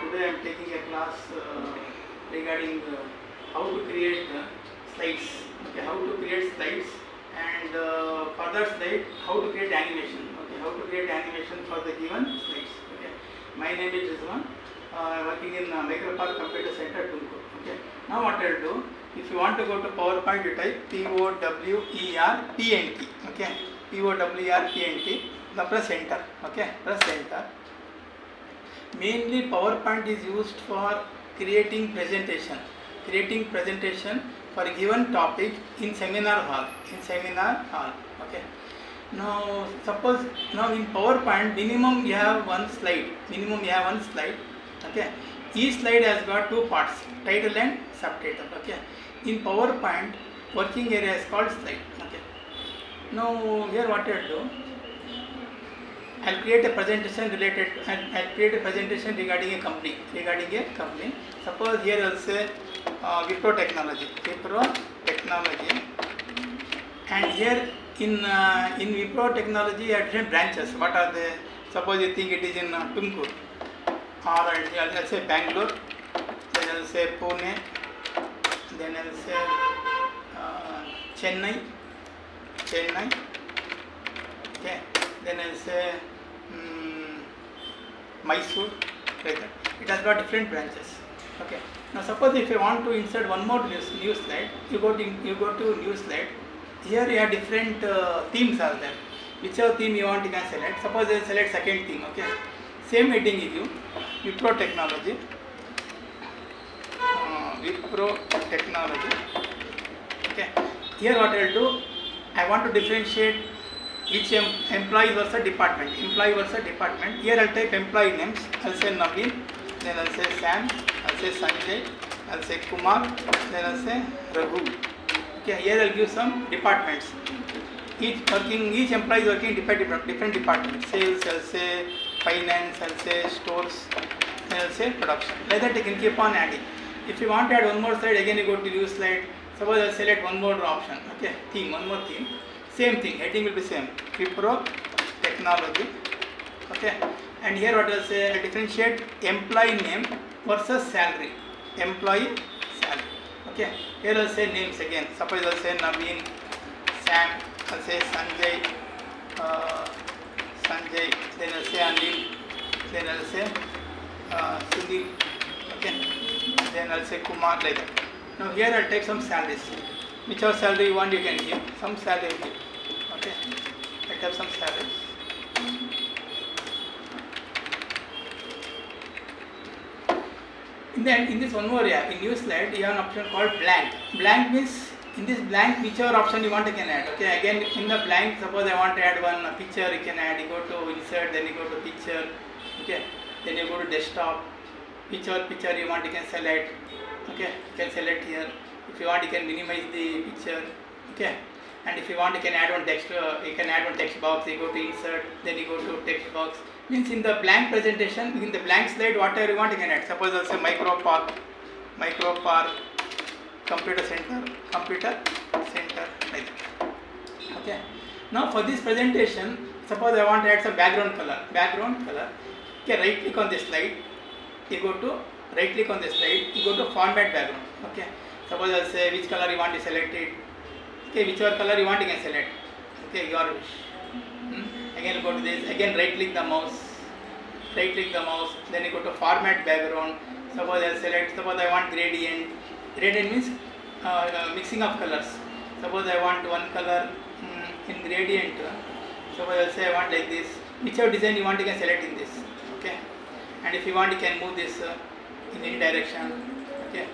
today I am taking a class regarding how to create slides. Okay, how to create slides, and further slide how to create animation. Okay, how to create animation for the given slides. Okay, my name is Rizwan. I am working in Micropark Computer Center, Tumkur. Okay, now what I will do? If you want to go to PowerPoint, you type POWERPNT. Okay, POWERPNT. Now press enter. Okay, press enter. Mainly PowerPoint is used for creating presentation for a given topic in seminar hall. Okay. Now suppose now in PowerPoint minimum you have one slide. Okay. Each slide has got two parts, title and subtitle. Okay. In PowerPoint working area is called slide. Okay. Now here what I will do, I'll create a presentation regarding a company. Suppose here I'll say Wipro Technology, and here in Wipro Technology you have different branches. What are they? Suppose you think it is in Tumkur, or I'll say Bangalore, then I'll say Pune, then I'll say Chennai. Okay. Then I'll say Mysore, like that. It has got different branches. Okay. Now suppose if you want to insert one more new slide, you go to new slide. Here you have different themes are there. Whichever theme you want, you can select. Suppose I select second theme. Okay. Same heading is you, Wipro Technology. Okay. Here what I will do, I want to differentiate which employee versus department. Here I'll type employee names. I'll say Naveen, then I'll say Sam, I'll say Sanjay, I'll say Kumar, then I'll say Raghu. Okay, here I'll give some departments. Each employee is working in different departments. Sales, I'll say finance, I'll say stores, then I'll say production. Like that you can keep on adding. If you want to add one more slide, again you go to new slide. Suppose I'll select one more option. Okay, one more theme. Same thing, heading will be same, Wipro Technology. Okay, and here what I'll say, I differentiate employee name versus salary. Okay, here I'll say names again. Suppose I'll say Naveen, Sam, I'll say Sanjay, then I'll say Anil, then I'll say Sudhir. Okay, then I'll say Kumar, like that. Now here I'll take some salaries. Whichever salary you want, you can give. Some salary you give. Okay, let's have some salaries. Then in this one more area, in new slide, you have an option called blank. Blank means in this blank, whichever option you want, you can add. Okay, again in the blank, suppose I want to add one picture, you can add. You go to insert, then you go to picture. Okay, then you go to desktop. Whichever picture you want, you can select. Okay, you can select here. If you want, you can minimize the picture. Okay, and if you want, you can add one text. You can add one text box. You go to insert, then you go to text box. Means in the blank presentation, in the blank slide, whatever you want, you can add. Suppose I'll say Micropark Computer Center, like that. Okay. Now for this presentation, suppose I want to add some background color. Okay, right click on this slide. You go to format background. Okay. Suppose I'll say which color you want to select it. Okay, whichever color you want, you can select. Okay, your wish. Again go to this. Again right click the mouse. Then you go to format background. Suppose I'll select. Suppose I want gradient. Gradient means mixing of colors. Suppose I want one color in gradient. Suppose I'll say I want like this. Whichever design you want, you can select in this. Okay. And if you want, you can move this in any direction. Okay.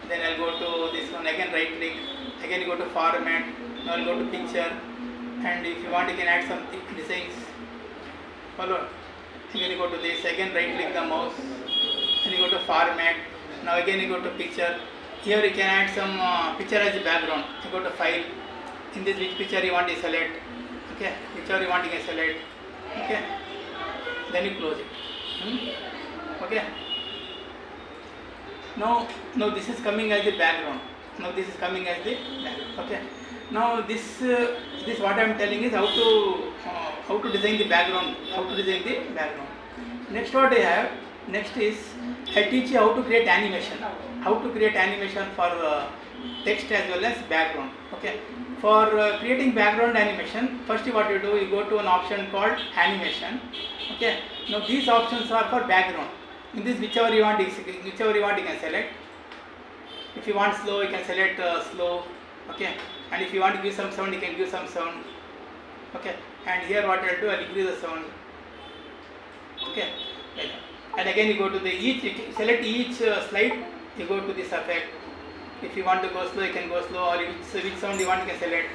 Then I'll go to this one, again right click, again you go to format, now I'll go to picture, and if you want, you can add some designs. Follow? Again you go to this, again right click the mouse, and you go to format, now again you go to picture. Here you can add some picture as a background. You go to file, in this which picture you want to select. Okay, whichever you want you can select. Okay, then you close it. Okay. Now this is coming as the background. Okay. Now this what I am telling is how to design the background. Next what I have, Next is I teach you how to create animation. How to create animation for text as well as background. Okay. For creating background animation, first what you do, you go to an option called animation. Okay. Now these options are for background. In this, whichever you want, you can select. If you want slow, you can select slow. Okay. And if you want to give some sound, you can give some sound. Okay. And here what I will do, I will increase the sound. Okay. Like that. And again you go to the select each slide, you go to this effect. If you want to go slow, you can go slow, or which sound you want, you can select.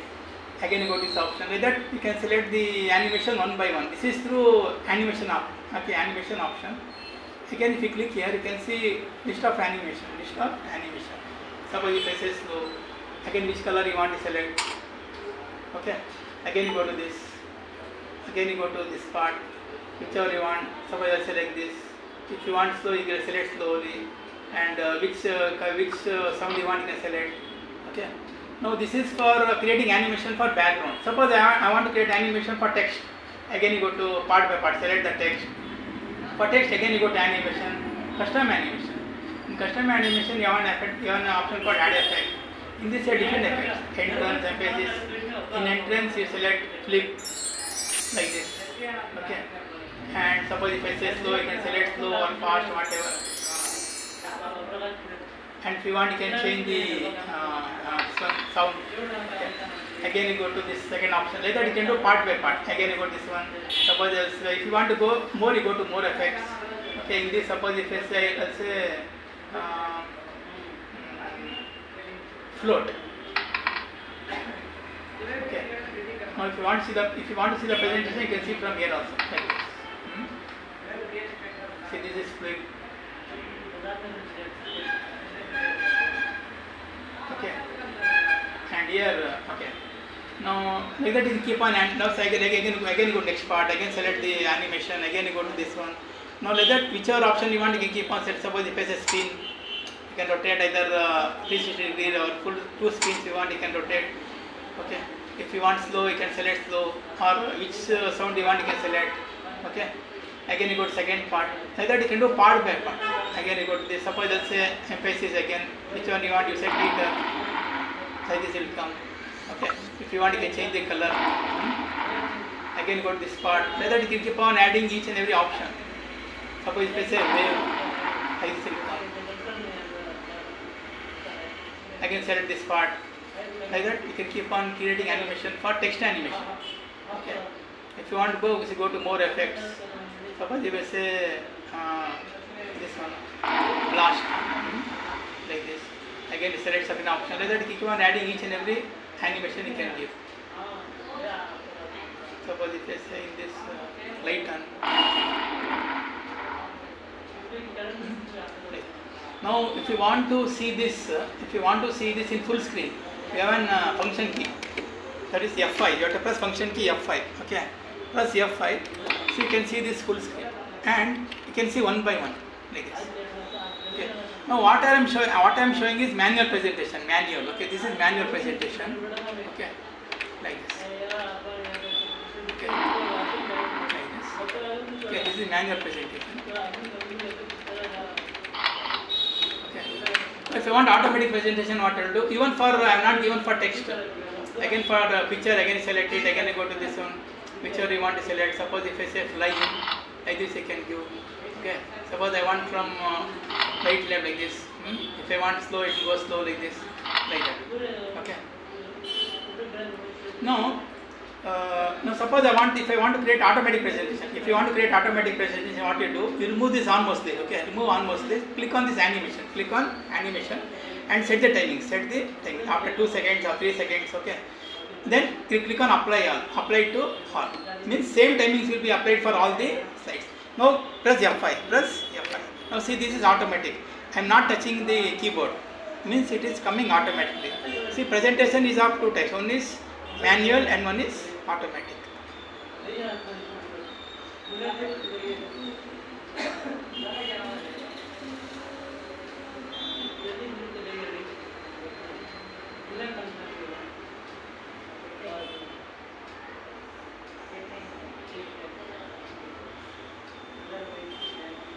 Again you go to this option. Like that you can select the animation one by one. This is through animation option. Okay, animation option. Again if you click here, you can see list of animation. Suppose if I say slow, again which color you want to select. Okay. Again you go to this. Again you go to this part. Whichever you want. Suppose I select this. If you want slow, you can select slowly, and which sound you want, you can select. Okay. Now this is for creating animation for background. Suppose I want to create animation for text. Again you go to part by part, select the text. For text, again you go to animation, custom animation. In custom animation, you have an option called add effect. In this, you have different effects. Entrance, emphasis. In entrance, you select flip like this. Okay. And suppose if I say slow, you can select slow or fast, whatever. And if you want, you can change the sound. Okay. Again you go to this second option. Like that you can do part by part. Again you go to this one. Suppose if you want to go more, you go to more effects. Okay. In this, suppose if I say, let's say float. Okay. Now if you want to see the presentation, you can see from here also. Like this. See, this is flip. Okay. And here, okay. Now like that you keep on, and now again you go next part. Again select the animation. Again you go to this one. Now like that, whichever option you want, you can keep on set. Suppose if I say spin, you can rotate either 360 degree or full 2 spins you want, you can rotate. Okay. If you want slow, you can select slow, or which sound you want, you can select. Okay. Again you go to second part. Like that you can do part by part. Again you go to this. Suppose let's say emphasis again. Which one you want, you set it. Like this will come. Okay. If you want, you can change the color. Again you go to this part. Like that you can keep on adding each and every option. Suppose if I say wave, like this will come. Again select this part. Like that you can keep on creating animation for text animation. Okay. If you want to go to more effects. Suppose if I say this one, blast, like this. Again select certain option. Like that you keep on adding each and every animation you can give. Suppose if I say in this light on. Now if you want to see this, in full screen, you have a function key. That is F5. You have to press function key F5. Okay. Press F5. So you can see this full screen, and you can see one by one like this. Okay. Now what I am showing is manual presentation. Okay. This is manual presentation. Okay. Like this. Okay. Like this. Okay. This is manual presentation. Okay. If you want automatic presentation, what I will do? Even for I am not given for text. Again for the picture, again select it. Again I go to this one. Whichever you want to select. Suppose if I say flying, like this I can give. Okay. Suppose I want from right left like this. If I want slow, it will go slow like this, like that. Okay. Now suppose if I want to create automatic presentation. If you want to create automatic presentation, what you do? You remove this on mostly. Okay. Remove on mostly. Click on this animation. Click on animation, and set the timing. After 2 seconds or 3 seconds. Okay. Then you click on apply all. Apply to all. Means same timings will be applied for all the slides. Now press F5. Now see, this is automatic. I am not touching the keyboard. Means it is coming automatically. See, presentation is of 2 types. One is manual and one is automatic.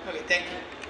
Okay, Thank you.